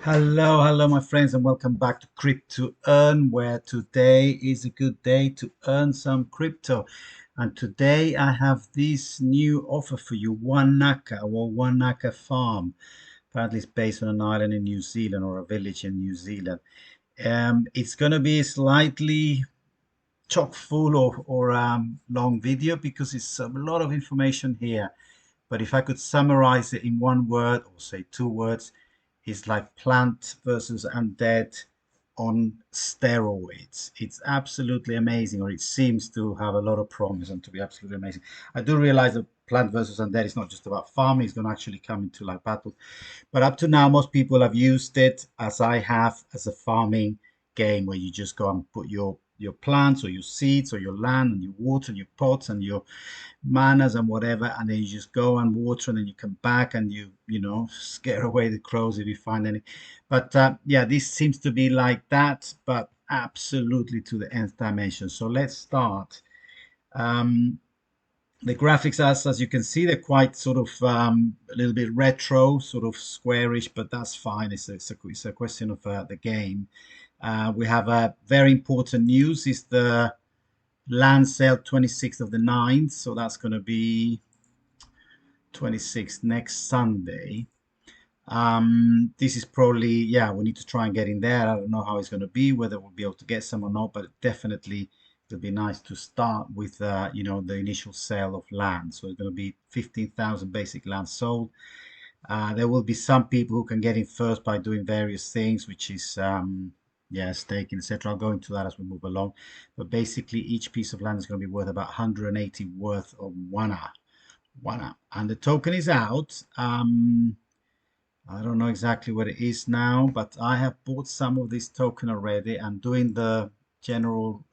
Hello, my friends, and welcome back to Crypto to Earn, where today is a good day to earn some crypto. And today I have this new offer for you, Wanaka or Wanaka Farm. Apparently, it's based on an island in New Zealand or a village in New Zealand. It's going to be slightly chock full or long video because it's a lot of information here. But if I could summarize it in one word or say two words, it's like plant versus undead on steroids. It's absolutely amazing, or it seems to have a lot of promise and to be absolutely amazing. I do realize that plant versus undead is not just about farming, it's going to actually come into like battle. But up to now, most people have used it as I have as a farming game where you just go and put your plants or your seeds or your land and your water and your pots and your manas and whatever, and then you just go and water, and then you come back and you scare away the crows if you find any. But yeah, this seems to be like that, but absolutely to the nth dimension. So let's start. Um, the graphics, as you can see, they're quite sort of a little bit retro, sort of squarish, but that's fine. It's a question of the game. We have a very important news is the land sale 26th of the 9th, so that's going to be 26th next Sunday. This is probably, yeah, we need to try and get in there. I don't know how it's going to be, whether we'll be able to get some or not, but definitely it'll be nice to start with, the initial sale of land. So it's going to be 15,000 basic land sold. There will be some people who can get in first by doing various things, which is, yeah, staking, etc. I'll go into that as we move along. But basically, each piece of land is going to be worth about 180 worth of WANA. And the token is out. I don't know exactly what it is now, but I have bought some of this token already and doing the general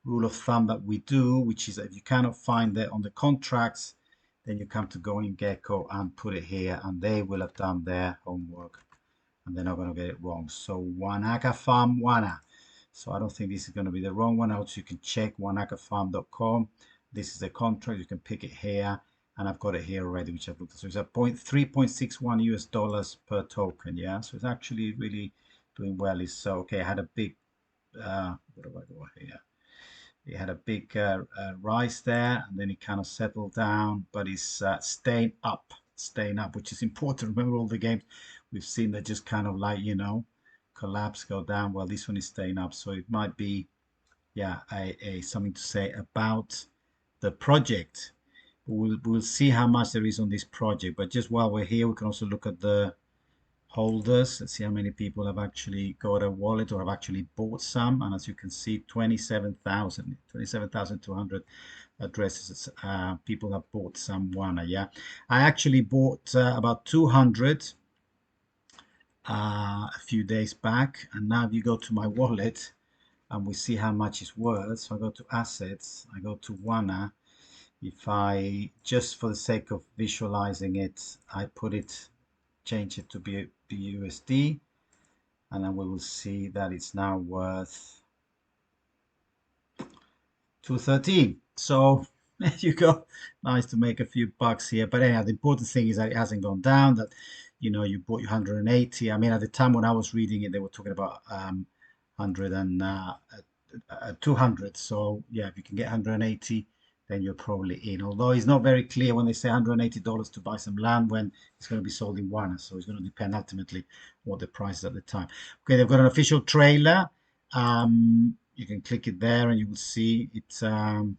rule of thumb that we do, which is if you cannot find it on the contracts, then you come to GoingGecko and put it here, and they will have done their homework and they're not going to get it wrong. So Wanaka Farm WANA. So I don't think this is going to be the wrong one. Also, you can check wanakafarm.com. This is the contract. You can pick it here, and I've got it here already, which I've looked at. So it's at 3.61 US dollars per token. Yeah, so it's actually really doing well. Is so okay. I had a big what do I go here? It had a big rise there, and then it kind of settled down, but it's staying up, which is important. Remember all the games we've seen that just kind of like collapse, go down. Well, this one is staying up, so it might be, yeah, a something to say about the project. We'll see how much there is on this project. But just while we're here, we can also look at the holders. Let's see how many people have actually got a wallet or have actually bought some. And as you can see, 27,200 addresses. People have bought some WANA. Yeah, I actually bought about 200 a few days back. And now if you go to my wallet and we see how much it's worth. So I go to assets, I go to WANA. If I, just for the sake of visualizing it, I change it to BUSD, and then we will see that it's now worth 213. So there you go. Nice to make a few bucks here. But anyhow, the important thing is that it hasn't gone down, that you bought your 180. I mean, at the time when I was reading it, they were talking about 100 and 200. So yeah, if you can get 180, then you're probably in. Although it's not very clear when they say $180 to buy some land when it's going to be sold in WANA. So it's going to depend ultimately what the price is at the time. Okay, they've got an official trailer. You can click it there and you will see it. Let me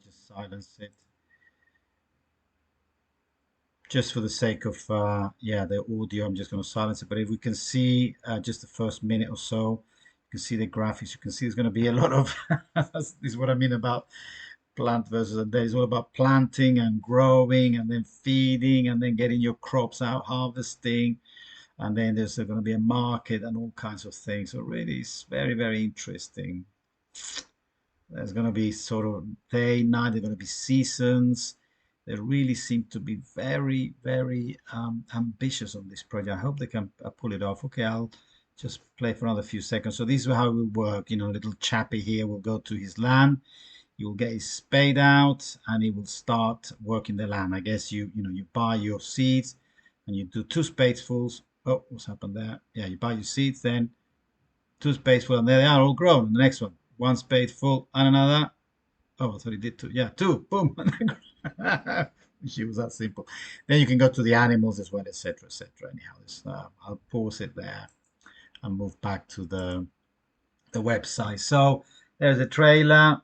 just silence it. Just for the sake of yeah, the audio, I'm just going to silence it. But if we can see just the first minute or so, you can see the graphics. You can see there's going to be a lot of this is what I mean about plant versus a day. It's all about planting and growing and then feeding and then getting your crops out, harvesting, and then there's going to be a market and all kinds of things. So really, it's very, very interesting. There's going to be sort of day, night. There are going to be seasons. They really seem to be very, very ambitious on this project. I hope they can pull it off. Okay, I'll just play for another few seconds. So this is how it will work. Little chappy here will go to his land. You'll get his spade out, and he will start working the land. I guess you buy your seeds, and you do two spadefuls, Oh, what's happened there? Yeah, you buy your seeds, then two spades full, and there they are, all grown. And the next one, one spade full, and another. Oh, I thought he did two. Yeah, two. Boom. She was that simple. Then you can go to the animals as well, etc., etc. Anyhow, I'll pause it there and move back to the website. So there's a trailer.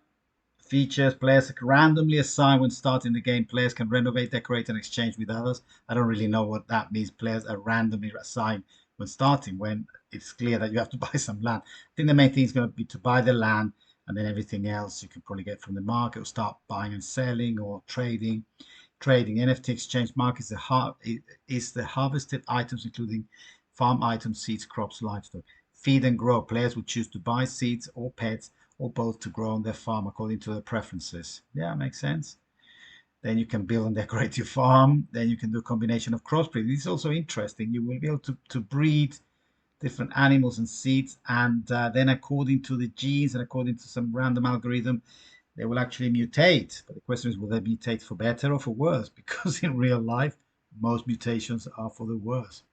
Features players can randomly assign when starting the game. Players can renovate, decorate, and exchange with others. I don't really know what that means. Players are randomly assigned when starting, when it's clear that you have to buy some land. I think the main thing is going to be to buy the land, and then everything else you can probably get from the market or start buying and selling or trading. Trading NFT exchange market is the harvested items, including farm items, seeds, crops, livestock. Feed and grow. Players will choose to buy seeds or pets or both to grow on their farm according to their preferences. Yeah, makes sense. Then you can build and decorate your farm. Then you can do a combination of crossbreeding. This is also interesting. You will be able to breed different animals and seeds, and then according to the genes and according to some random algorithm, they will actually mutate. But the question is, will they mutate for better or for worse? Because in real life, most mutations are for the worse.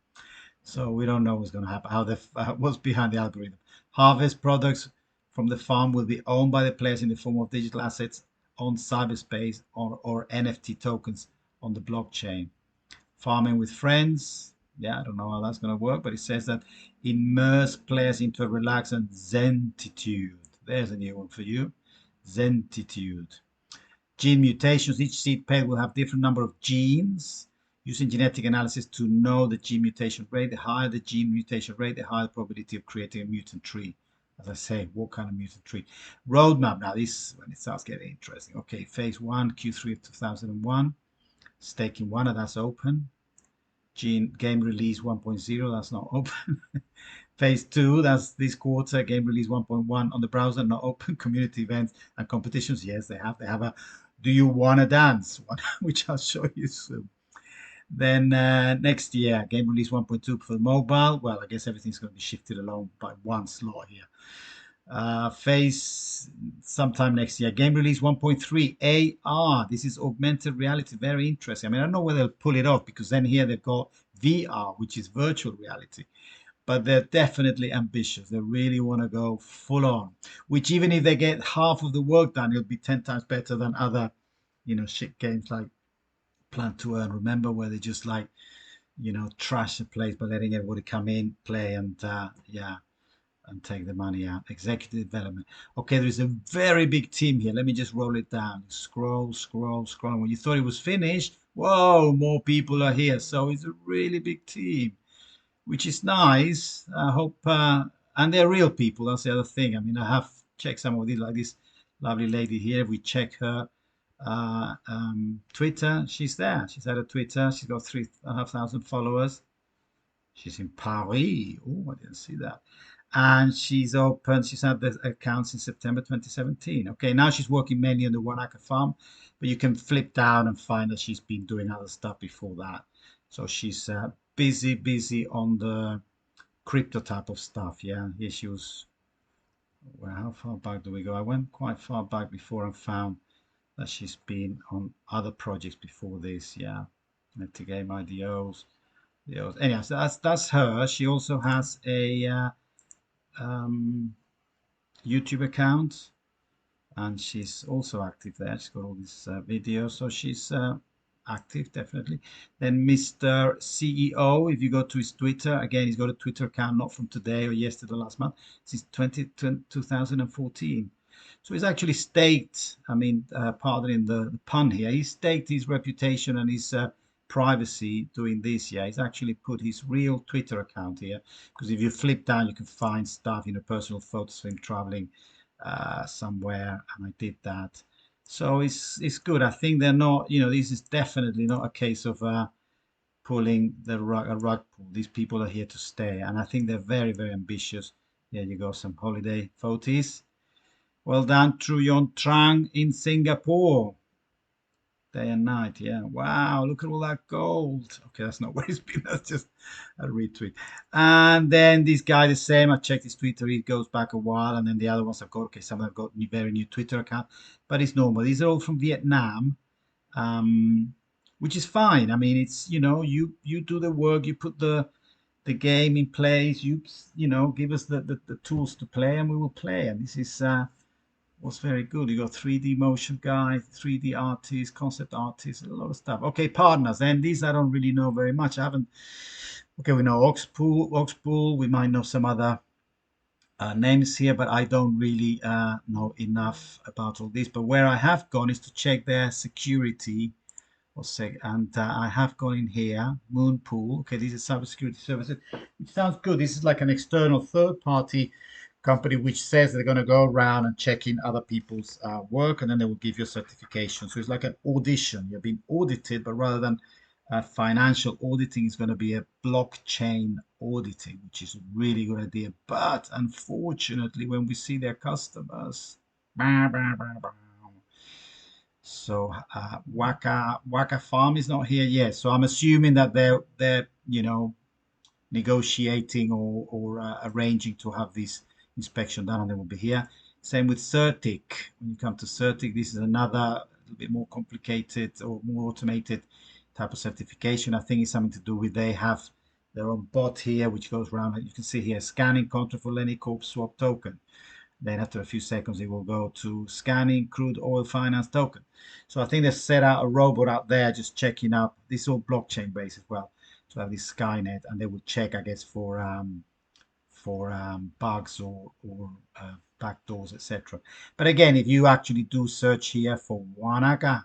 So we don't know what's going to happen, what's behind the algorithm. Harvest products from the farm will be owned by the players in the form of digital assets on cyberspace or NFT tokens on the blockchain. Farming with friends. Yeah, I don't know how that's going to work, but it says that immerse players into a relaxed and zentitude. There's a new one for you. Zentitude. Gene mutations. Each seed pair will have different number of genes. Using genetic analysis to know the gene mutation rate. The higher the gene mutation rate, the higher the probability of creating a mutant tree. As I say, what kind of mutant tree? Roadmap. Now, this is when it starts getting interesting. Okay, phase one, Q3 of 2001. Staking one, that's open. Gene game release 1.0, that's not open. Phase two, that's this quarter. Game release 1.1 on the browser, not open. Community events and competitions, yes, they have. They have a Do You Wanna Dance one, which I'll show you soon. Then next year, game release 1.2 for mobile. Well, I guess everything's going to be shifted along by one slot here. Phase sometime next year. Game release 1.3 AR. This is augmented reality. Very interesting. I mean, I don't know whether they'll pull it off because then here they've got VR, which is virtual reality. But they're definitely ambitious. They really want to go full on. Which even if they get half of the work done, it'll be 10 times better than other, shit games like Plan to Earn. Remember where they just like, trash the place by letting everybody come in, play, and yeah, and take the money out. Executive development. Okay, there's a very big team here. Let me just roll it down. Scroll, scroll, scroll. When you thought it was finished, whoa, more people are here. So it's a really big team, which is nice. I hope, and they're real people. That's the other thing. I mean, I have checked some of these, like this lovely lady here. If we check her Twitter, she's there. She's had a Twitter. She's got 3,500 followers. She's in Paris. Oh, I didn't see that. And she's had the accounts in September 2017. Okay, now she's working mainly on the Wanaka Farm, but you can flip down and find that she's been doing other stuff before that. So she's busy on the crypto type of stuff. Yeah, here she was. Well, how far back do we go? I went quite far back before and found that she's been on other projects before this. Yeah, Metagame IDOs. Anyhow, so that's her. She also has a um, YouTube account, and she's also active there. She's got all these videos, so she's active definitely. Then Mr. CEO, if you go to his Twitter, again, he's got a Twitter account not from today or yesterday, last month. Since 2014. So he's actually staked, I mean, pardon the pun here, he staked his reputation and his privacy doing this. Yeah, he's actually put his real Twitter account here, because if you flip down, you can find stuff, personal photos of him traveling somewhere, and I did that. So it's good. I think they're not, this is definitely not a case of pulling a rug pull. These people are here to stay, and I think they're very, very ambitious. There you go, some holiday photos. Well done, Tru Yon Trang in Singapore. Day and night, yeah. Wow, look at all that gold. Okay, that's not where he's been. That's just a retweet. And then this guy, the same. I checked his Twitter. He goes back a while. And then the other ones I've got, okay, some have got very new Twitter account, but it's normal. These are all from Vietnam, um, which is fine. I mean, it's, you do the work, you put the the game in place. Give us the tools to play, and we will play. And this is was very good. You got 3D motion guy, 3D artist, concept artist, a lot of stuff. Okay, partners. And these I don't really know very much. I haven't. Okay, we know Oxpool. We might know some other names here, but I don't really know enough about all this. But where I have gone is to check their security. And I have gone in here, Moonpool. Okay, these are cybersecurity services. It sounds good. This is like an external third-party company which says they're going to go around and check in other people's work, and then they will give you a certification. So it's like an audition. You're being audited, but rather than financial auditing, it's going to be a blockchain auditing, which is a really good idea. But unfortunately, when we see their customers, bah, bah, bah, bah. So Waka Farm is not here yet. So I'm assuming that they're negotiating or arranging to have this inspection done, and they will be here. Same with Certic. When you come to Certic, this is another little bit more complicated or more automated type of certification. I think it's something to do with they have their own bot here, which goes around. You can see here scanning contract for Lenny Corp swap token. Then after a few seconds, it will go to scanning crude oil finance token. So I think they've set out a robot out there just checking up. This is all blockchain based as well. To have this Skynet, and they will check, I guess, for bugs or backdoors, etc. But again, if you actually do search here for Wanaka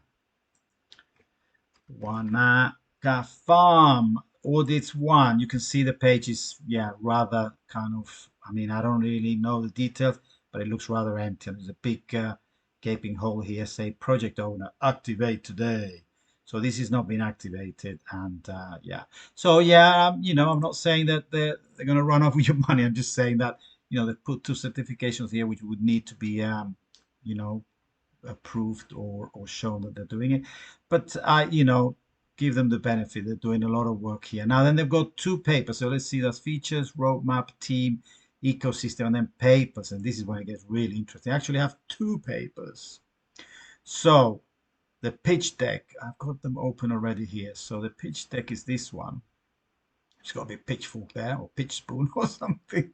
Farm audits one, you can see the page is rather kind of. I mean, I don't really know the details, but it looks rather empty. There's a big gaping hole here. Say project owner activate today. So this has not been activated, and So I'm not saying that they're going to run off with your money. I'm just saying that they put two certifications here, which would need to be approved or shown that they're doing it. But give them the benefit. They're doing a lot of work here. Now then they've got two papers. So let's see, that's features, roadmap, team, ecosystem, and then papers. And this is when it gets really interesting. They actually have two papers. So the pitch deck, I've got them open already here. So the pitch deck is this one. It's got to be a pitchfork there or pitch spoon or something.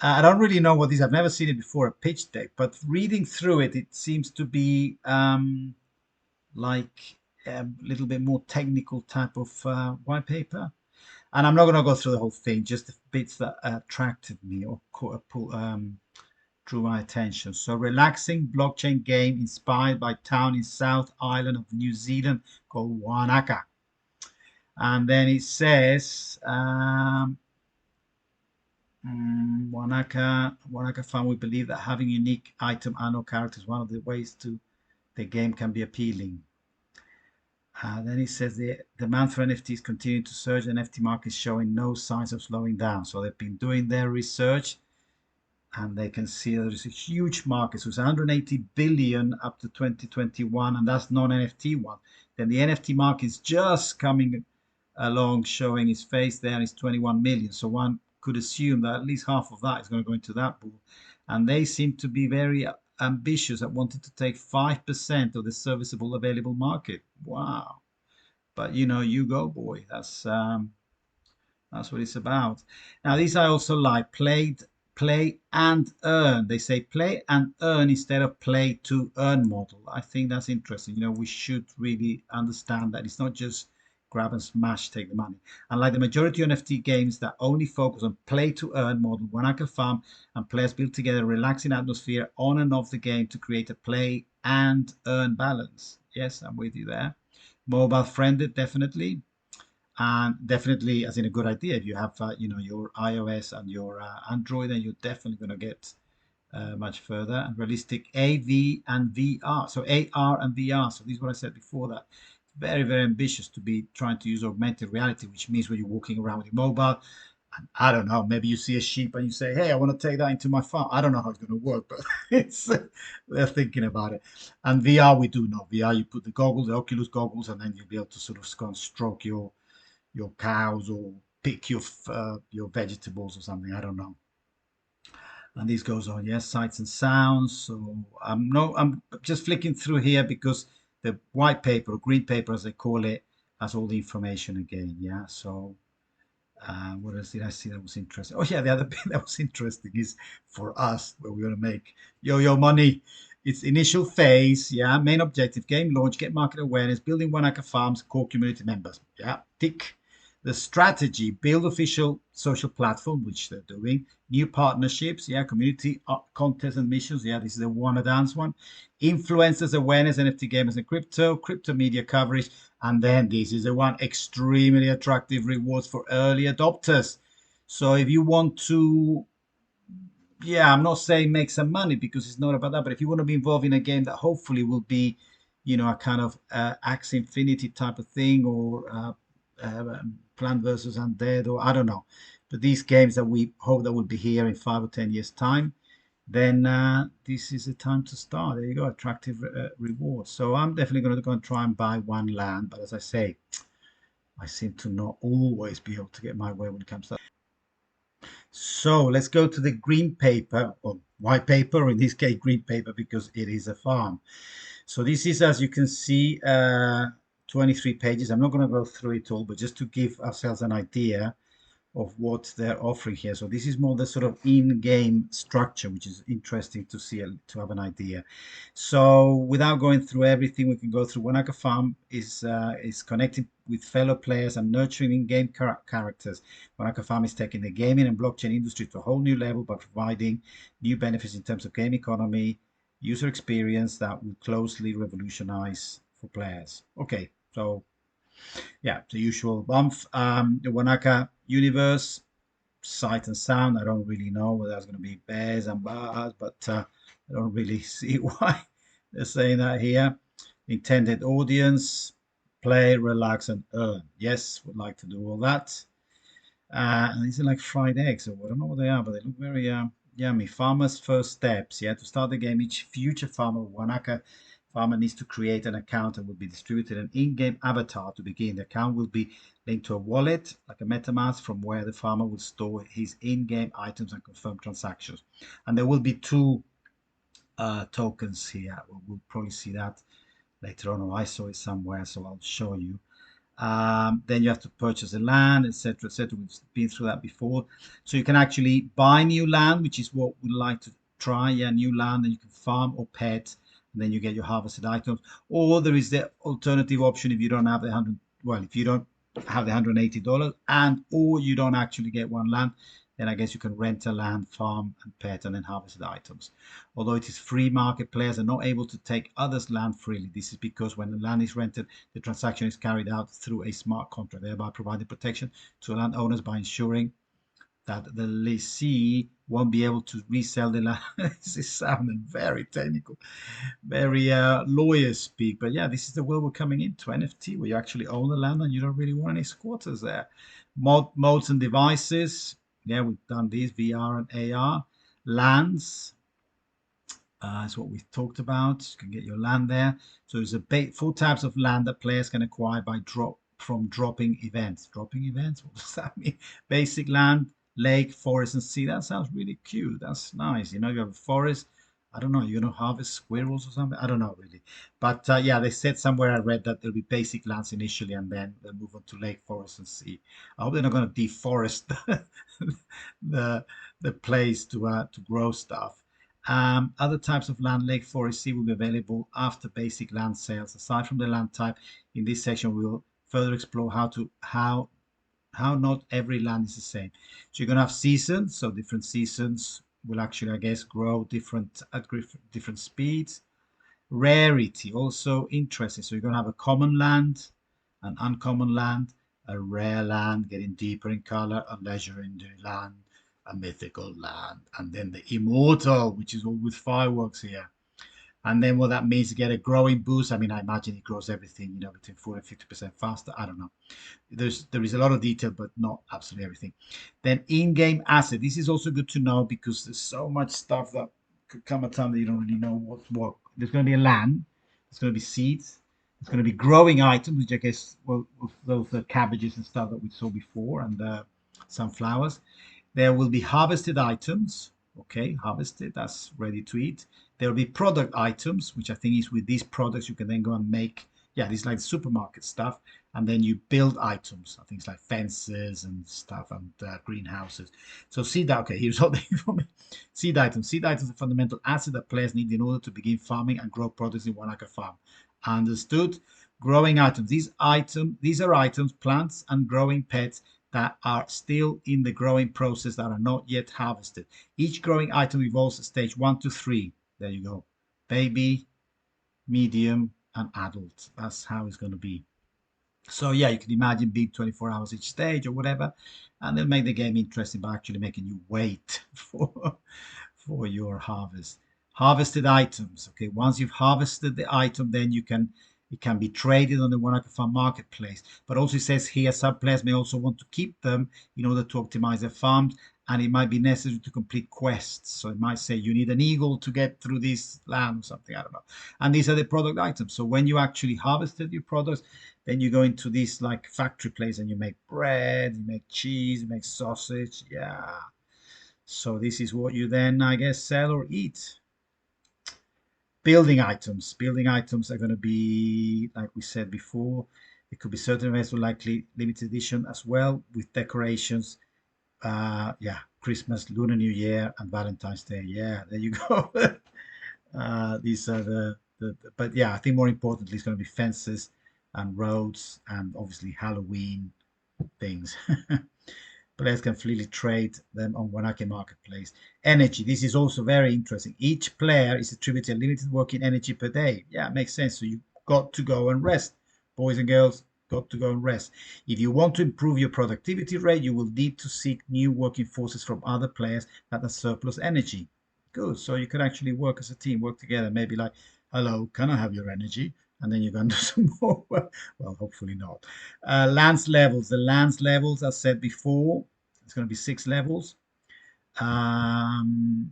I don't really know what these. I've never seen it before, a pitch deck, but reading through it, it seems to be like a little bit more technical type of white paper. And I'm not going to go through the whole thing, just the bits that attracted me or drew my attention. So relaxing blockchain game inspired by town in South Island of New Zealand called Wanaka. And then it says Wanaka Farm, we believe that having unique item and/or characters is one of the ways to the game can be appealing. Then he says the demand for NFTs continue to surge. The NFT market is showing no signs of slowing down. So they've been doing their research, and they can see there's a huge market. So it's 180 billion up to 2021, and that's non-NFT one. Then the NFT market is just coming along, showing its face there, and it's 21 million. So one could assume that at least half of that is going to go into that pool. And they seem to be very ambitious at wanting to take 5% of the serviceable available market. Wow. But you go, boy. That's what it's about. Now, these I also like. Play and earn. They say play and earn instead of play to earn model. I think that's interesting. We should really understand that it's not just grab and smash, take the money. Unlike the majority of NFT games that only focus on play to earn model, Wanaka Farm and players build together a relaxing atmosphere on and off the game to create a play and earn balance. Yes, I'm with you there. Mobile friendly, definitely. And definitely, as in a good idea, if you have your iOS and your Android, then you're definitely going to get much further. And realistic AV and VR, so AR and VR. So this is what I said before, that very, very ambitious to be trying to use augmented reality, which means when you're walking around with your mobile, and I don't know, maybe you see a sheep and you say, hey, I want to take that into my farm. I don't know how it's going to work, but they're thinking about it. And VR, we do know. VR, you put the goggles, the Oculus goggles, and then you'll be able to sort of go and stroke your cows or pick your vegetables or something. I don't know. And this goes on, yes, sights and sounds. So I'm just flicking through here because the white paper or green paper, as they call it, has all the information again. Yeah. So What else did I see that was interesting? Oh yeah, the other bit that was interesting is for us where we're going to make yo-yo money. It's initial phase, yeah. Main objective: game launch, get market awareness, building Wanaka Farms, core community members. Yeah, tick. The strategy: build official social platform, which they're doing. New partnerships, yeah. Community contests and missions, yeah. This is the Wanna Dance one. Influencers awareness, NFT gamers and crypto media coverage, and then this is the one: extremely attractive rewards for early adopters. So if you want to, yeah, I'm not saying make some money because it's not about that, but if you want to be involved in a game that hopefully will be, a kind of Axe Infinity type of thing, or Plant versus Undead, or I don't know. But these games that we hope that will be here in 5 or 10 years' time, then this is the time to start. There you go, attractive rewards. So I'm definitely going to go and try and buy one land. But as I say, I seem to not always be able to get my way when it comes to that. So let's go to the green paper, or white paper, or in this case, green paper, because it is a farm. So this is, as you can see, 23 pages. I'm not going to go through it all, but just to give ourselves an idea of what they're offering here. So this is more the sort of in-game structure, which is interesting to see, to have an idea. So without going through everything, we can go through. Wanaka Farm is connecting with fellow players and nurturing in-game characters. Wanaka Farm is taking the gaming and blockchain industry to a whole new level by providing new benefits in terms of game economy, user experience that will closely revolutionize for players. Okay, so yeah, the usual bump. The Wanaka universe, sight and sound. I don't really know whether that's going to be bears and bars, but I don't really see why they're saying that here. Intended audience: play, relax, and earn. Yes, would like to do all that. And these are like fried eggs, or I don't know what they are, but they look very yummy. Farmer's first steps. Yeah, to start the game, each future farmer, Wanaka farmer, needs to create an account and will be distributed an in-game avatar to begin. The account will be linked to a wallet, like a MetaMask, from where the farmer will store his in-game items and confirm transactions. And there will be two tokens here. We'll probably see that later on, or I saw it somewhere, so I'll show you. Then you have to purchase the land, etc., etc. We've been through that before. So you can actually buy new land, which is what we'd like to try. Yeah, new land, and you can farm or pet, and then you get your harvested items. Or there is the alternative option if you don't have the 100. Well, if you don't have the $180, and or you don't actually get one land, then I guess you can rent a land, farm, and pet, and then harvest the items. Although it is free market, players are not able to take others' land freely. This is because when the land is rented, the transaction is carried out through a smart contract, thereby providing protection to landowners by ensuring that the lessee won't be able to resell the land. This is sounding very technical, very lawyer speak. But yeah, this is the world we're coming into: NFT, where you actually own the land and you don't really want any squatters there. Modes and devices. Yeah, we've done these: VR and AR. Lands, is what we've talked about. You can get your land there. So there's four types of land that players can acquire by dropping events. Dropping events? What does that mean? Basic land, lake, forest, and sea. That sounds really cute. That's nice. You have a forest. I don't know. You're gonna harvest squirrels or something. I don't know really. But yeah, they said somewhere I read that there'll be basic lands initially, and then they'll move on to lake, forest, and sea. I hope they're not gonna deforest the the place to grow stuff. Other types of land, lake, forest, sea, will be available after basic land sales. Aside from the land type, in this section we will further explore how not every land is the same. So you're gonna have seasons, so different seasons will actually, I guess, grow different at different speeds. Rarity, also interesting. So you're gonna have a common land, an uncommon land, a rare land, getting deeper in color, a legendary land, a mythical land, and then the immortal, which is all with fireworks here. And then what that means to get a growing boost. I mean, I imagine it grows everything, between 40 and 50% faster. I don't know. There is a lot of detail, but not absolutely everything. Then in-game asset. This is also good to know because there's so much stuff that could come a time that you don't really know what's what. There's going to be a land. There's going to be seeds. There's going to be growing items, which I guess, well, those cabbages and stuff that we saw before, and sunflowers. There will be harvested items. Okay, harvested, that's ready to eat. There will be product items, which I think is with these products you can then go and make yeah, this is like supermarket stuff. And then you build items, things like fences and stuff, and greenhouses. So seed, okay, here's all the information. Seed items. Seed items are fundamental asset that players need in order to begin farming and grow products in Wanaka Farm. Understood? Growing items. These are items, plants, and growing pets that are still in the growing process that are not yet harvested. Each growing item evolves at stage 1 to 3. There you go. Baby, medium, and adult. That's how it's going to be. So yeah, you can imagine being 24 hours each stage or whatever, and they'll make the game interesting by actually making you wait for your harvest. Harvested items. Okay, once you've harvested the item, then it can be traded on the Wanaka Farm marketplace. But also it says here some players may also want to keep them in order to optimize their farms, and it might be necessary to complete quests. So it might say you need an eagle to get through this land or something. I don't know. And these are the product items. So when you actually harvested your products, then you go into this like factory place and you make bread, you make cheese, you make sausage. Yeah. So this is what you then, I guess, sell or eat. Building items. Building items are going to be, like we said before, it could be certain events, likely limited edition as well, with decorations. Yeah, Christmas, Lunar New Year, and Valentine's Day. Yeah, there you go. These are but yeah, I think more importantly, it's going to be fences and roads, and obviously Halloween things. Players can freely trade them on Wanaka Marketplace. Energy. This is also very interesting. Each player is attributed a limited working energy per day. Yeah, it makes sense. So you've got to go and rest. Boys and girls, got to go and rest. If you want to improve your productivity rate, you will need to seek new working forces from other players that have surplus energy. Good. So you can actually work as a team, work together. Maybe like, hello, can I have your energy? And then you're going to do some more. Well, hopefully not. Lance levels. The lance levels, as said before, it's going to be 6 levels. Um,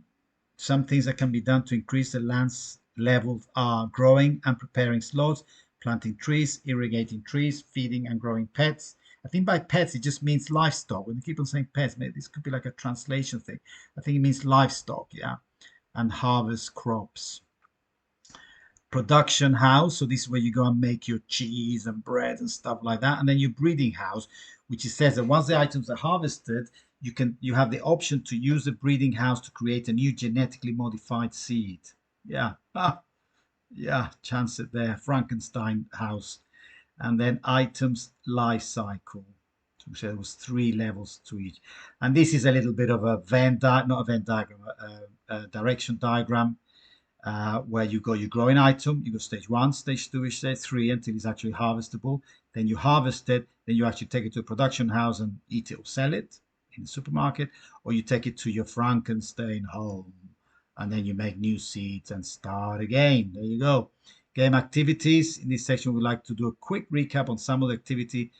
some things that can be done to increase the lance levels are growing and preparing slots, planting trees, irrigating trees, feeding and growing pets. I think by pets it just means livestock. When you keep on saying pets, maybe this could be like a translation thing. I think it means livestock, yeah, and harvest crops. Production house, so this is where you go and make your cheese and bread and stuff like that. And then your breeding house, which it says that once the items are harvested, you have the option to use the breeding house to create a new genetically modified seed. Yeah, yeah, chance it there. Frankenstein house. And then items life cycle. So there was 3 levels to each. And this is a little bit of a not a Venn diagram, a direction diagram, where you go, you grow an item, you go stage 1, stage 2, stage 3 until it's actually harvestable. Then you harvest it, then you actually take it to a production house and eat it or sell it in the supermarket, or you take it to your Frankenstein home and then you make new seeds and start again. There you go. Game activities. In this section, we'd like to do a quick recap on some of the activity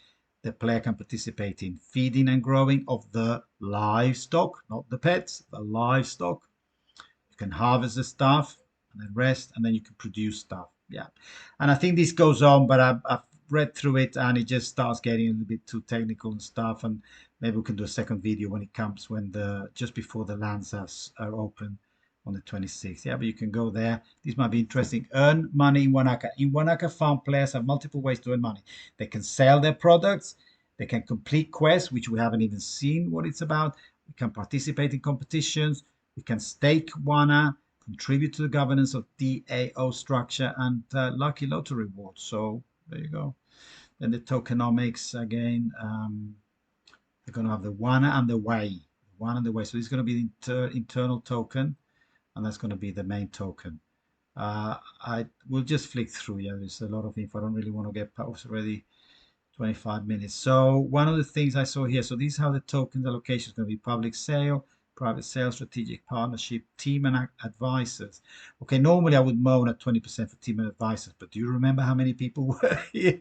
the player can participate in. Feeding and growing of the livestock, not the pets, the livestock. You can harvest the stuff and then rest, and then you can produce stuff. Yeah. And I think this goes on, but I've read through it and it just starts getting a little bit too technical and stuff. And maybe we can do a second video when it comes, when just before the lands are open on the 26th. Yeah, but you can go there. This might be interesting. Earn money in Wanaka. In Wanaka Farm, players have multiple ways to earn money. They can sell their products. They can complete quests, which we haven't even seen what it's about. We can participate in competitions. We can stake WANA, contribute to the governance of DAO structure, and lucky lottery rewards. So there you go. Then the tokenomics again. They're going to have the WANA and the way. WANA and the way. So this is going to be the internal token, and that's going to be the main token. I will just flick through. Yeah, there's a lot of info. I don't really want to get past already 25 minutes. So one of the things I saw here, so these are the tokens allocation is going to be public sale, private sale, strategic partnership, team and advisors. Okay, normally I would moan at 20% for team and advisors, but do you remember how many people were here?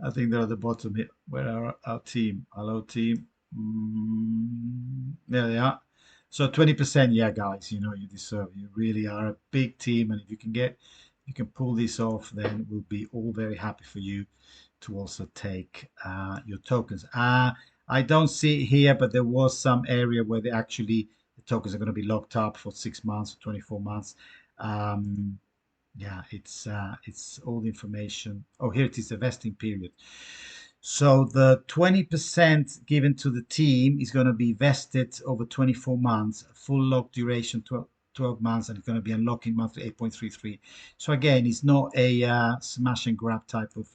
I think they're at the bottom here. Where are our team? Hello, team. There they are. So 20%, yeah, guys, you know, you deserve. You really are a big team, and if you can pull this off, then we'll be all very happy for you to also take your tokens. I don't see it here, but there was some area where the tokens are going to be locked up for 6 months or 24 months. Yeah, it's all the information. Oh, here it is, the vesting period. So the 20% given to the team is going to be vested over 24 months, full lock duration 12 months, and it's going to be unlocking monthly 8.33. So again, it's not a smash and grab type of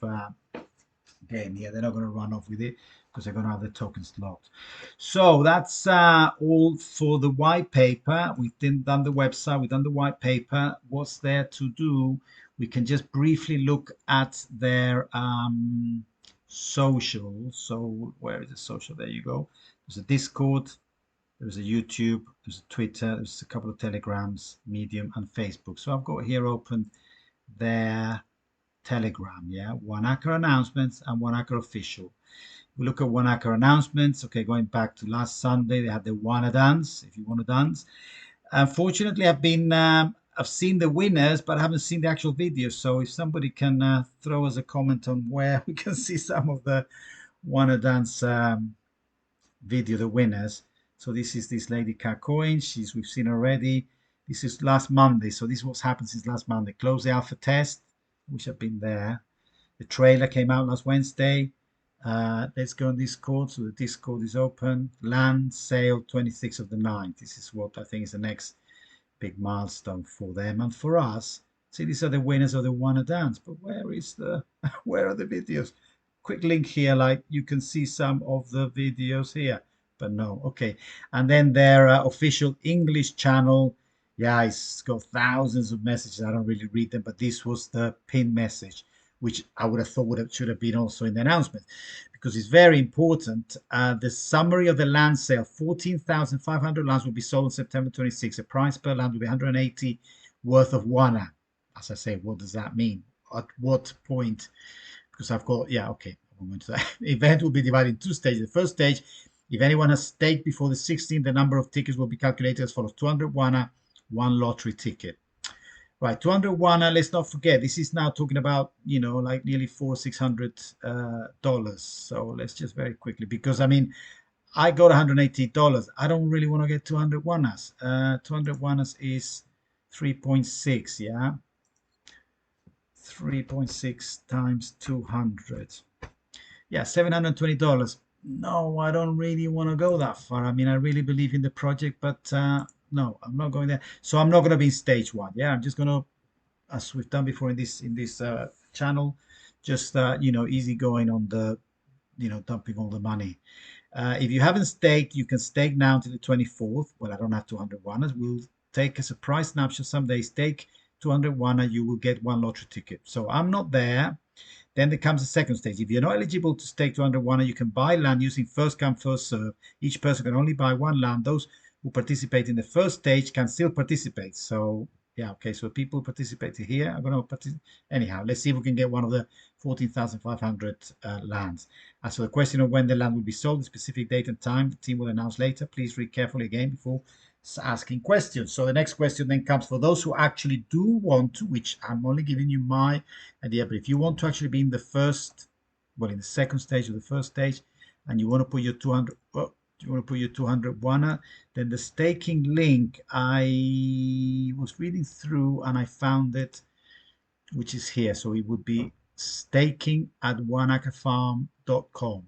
game here. They're not going to run off with it because they're going to have the tokens locked. So that's all for the white paper. We've done the website, we've done the white paper. What's there to do? We can just briefly look at their social. So where is the social? There you go. There's a Discord, there's a YouTube, there's a Twitter, there's a couple of Telegrams, Medium, and Facebook. So I've got here open their Telegram, yeah, Wanaka announcements and Wanaka official. We look at Wanaka announcements. Okay, going back to last Sunday, they had the WANA dance. If you want to dance, unfortunately, I've seen the winners, but I haven't seen the actual video. So if somebody can throw us a comment on where we can see some of the WANA dance video, the winners. So this is this lady Kakoin. We've seen already. This is last Monday. So this is what's happened since last Monday. Close the alpha test. Wish I'd been there. The trailer came out last Wednesday. Let's go on Discord. So the Discord is open. Land sale 26th of the 9th. This is what I think is the next big milestone for them and for us. See, these are the winners of the WANA dance. But where is the where are the videos? Quick link here, like you can see some of the videos here. But no, okay. And then their official English channel. Yeah, it's got thousands of messages. I don't really read them, but this was the pin message, which I would have thought should have been also in the announcement because it's very important. The summary of the land sale: 14,500 lands will be sold on September 26. The price per land will be 180 worth of WANA. As I say, what does that mean? At what point? Because I've got, yeah, okay, I'm going to that. The event will be divided in two stages. The first stage, if anyone has staked before the 16th, the number of tickets will be calculated as follows: 200 WANA, one lottery ticket. Right, 200 WANA, let's not forget, this is now talking about, like nearly $600. So let's just very quickly, because I mean, I got $180. I don't really want to get 200 WANAs. 200 WANAs is 3.6, yeah? 3.6 times 200. Yeah, $720. No, I don't really want to go that far. I mean, I really believe in the project, but no, I'm not going there. So I'm not going to be in stage one. Yeah, I'm just going to, as we've done before in this channel, just easy going on the dumping all the money. If you haven't staked, you can stake now to the 24th. Well, I don't have 200 WANAs. We'll take as a price snapshot someday. Stake 200 WANA, you will get one lottery ticket. So I'm not there. Then there comes the second stage. If you're not eligible to stake 200 WANA, you can buy land using first come, first serve. Each person can only buy one land. Those who participate in the first stage can still participate. So yeah, okay. So people participated here. I'm going to participate. Anyhow, let's see if we can get one of the 14,500 lands. As for the question of when the land will be sold, the specific date and time, the team will announce later. Please read carefully again before asking questions. So the next question then comes for those who actually do want to, which I'm only giving you my idea, but if you want to actually be in the first, well, in the second stage or the first stage, and you want to put your 200, you want to put your 200 WANA, then the staking link, I was reading through and I found it, which is here. So it would be staking at WANAKAFARM.com.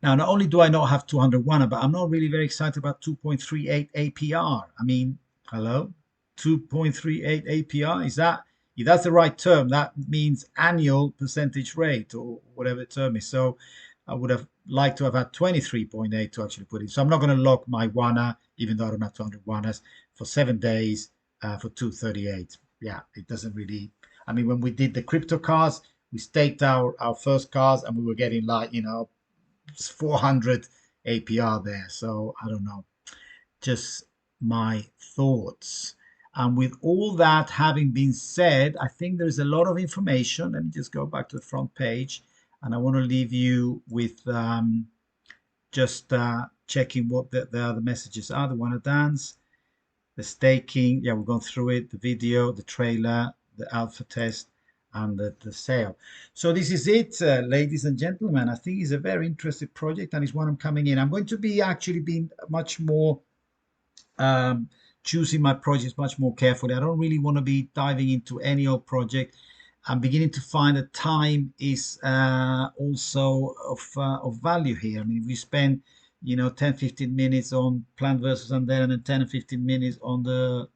Now, not only do I not have 200 WANA, but I'm not really very excited about 2.38 APR. I mean, hello, 2.38 APR, is that, if that's the right term, that means annual percentage rate or whatever the term is. So I would have liked to have had 23.8 to actually put it. So I'm not going to lock my WANA, even though I don't have 200 WANAs, for 7 days for 238. Yeah, it doesn't really, I mean, when we did the crypto cars, we staked our first cars and we were getting like, 400 APR there. So I don't know, just my thoughts. And with all that having been said, I think there's a lot of information. Let me just go back to the front page. And I want to leave you with just checking what the other messages are. The WANA dance, the staking. Yeah, we've gone through it. The video, the trailer, the alpha test, and the sale. So this is it, ladies and gentlemen. I think it's a very interesting project and it's one I'm coming in. I'm going to be actually being much more choosing my projects much more carefully. I don't really want to be diving into any old project. I'm beginning to find that time is also of value here. I mean, if you spend 10 15 minutes on Plant versus Undead, and then 10 and 15 minutes on the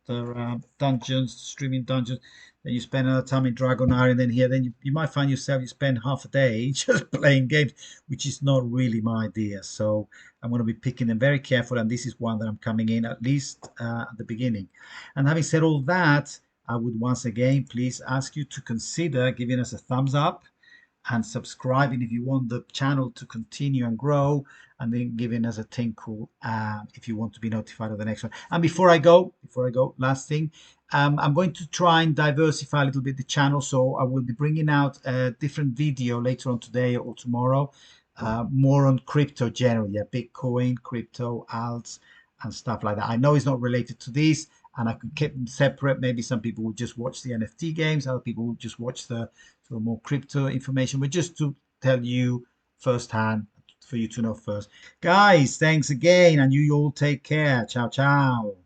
dungeons, streaming dungeons, then you spend another time in Dragonari, and then here, then you might find yourself you spend half a day just playing games, which is not really my idea. So I'm going to be picking them very carefully, and this is one that I'm coming in at least at the beginning. And having said all that, I would once again please ask you to consider giving us a thumbs up and subscribing if you want the channel to continue and grow, and then giving us a tinkle if you want to be notified of the next one. And before I go, last thing, I'm going to try and diversify a little bit the channel, so I will be bringing out a different video later on today or tomorrow, more on crypto generally, yeah, Bitcoin, crypto, alts, and stuff like that. I know it's not related to this, and I could keep them separate. Maybe some people would just watch the NFT games, other people would just watch the sort of more crypto information, but just to tell you firsthand for you to know first. Guys, thanks again, and you all take care. Ciao, ciao.